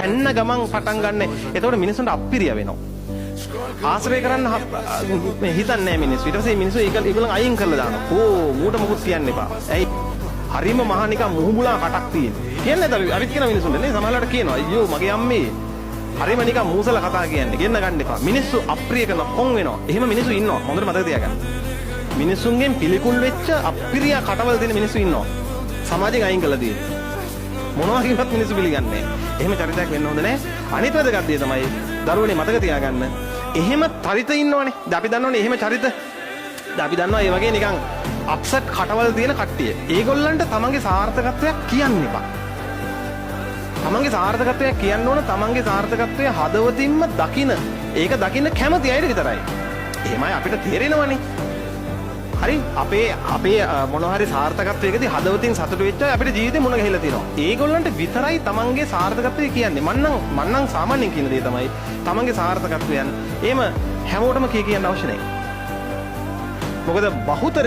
පැන්න ගමන් පටන් ගන්න. එතකොට මිනිස්සුන්ට අප්පිරිය වෙනවා. ආශ්‍රය කරන්න හිතන්නේ නැහැ මිනිස්සු. ඊට පස්සේ මිනිස්සු ඒගොල්ලන් අයින් කරලා දානවා. ඕ මූට මොකුත් කියන්න එපා. ඇයි? හරිම මහා නිකන් මුහුබුලා කටක් තියෙන. කියන්නේ නැද අරිත් කියන මිනිස්සුන්ට නේ සමහරවිට කියනවා අයියෝ මගේ අම්මේ හරිම නිකන් මූසල කතා කියන්නේ. ගෙන්න ගන්න එපා. මිනිස්සු අප්‍රිය කරන කොන් වෙනවා. එහෙම මිනිස්සු ඉන්නවා. හොඳට මතක තියාගන්න. මිනිස්සුන්ගෙන් පිළිකුල් වෙච්ච අප්‍රිය කටවල තියෙන මිනිස්සු ඉන්නවා. සමාජයෙන් අයින් කළා තියෙන. මොනවා කිව්වත් මිනිස්සු පිළිගන්නේ නැහැ. එහෙම චරිතයක් වෙන්න හොඳ නැහැ. අනිත් වැදගත් දේ තමයි දරුවනේ මතක තියාගන්න. එහෙම චරිත ඉන්නවනේ. දැන් අපි දන්නවනේ එහෙම චරිත. දැන් අපි දන්නවා මේ වගේ නිකන් අප්සෙට් කටවල තියෙන කට්ටිය. ඒගොල්ලන්ට තමන්ගේ සාර්ථකත්වයක් කියන්න එපා. තමන්ගේ සාර්ථකත්වයක් කියන්න ඕන තමන්ගේ සාර්ථකත්වය හදවතින්ම දකින. ඒක දකින්න කැමති අයද විතරයි. එහෙමයි අපිට තේරෙනවනේ. හරි අපේ මොනවා හරි සාර්ථකත්වයකදී හදවතින් සතුටු වෙච්ච අය අපිට ජීවිතේ මුණ ගැහිලා තියෙනවා. ඒගොල්ලන්ට විතරයි තමන්ගේ සාර්ථකත්වය කියන්නේ. මන්නම් සාමාන්‍යයෙන් කියන දේ තමයි තමන්ගේ සාර්ථකත්වයන්. එහෙම හැමෝටම කියන්න අවශ්‍ය නැහැ. මොකද බහුතර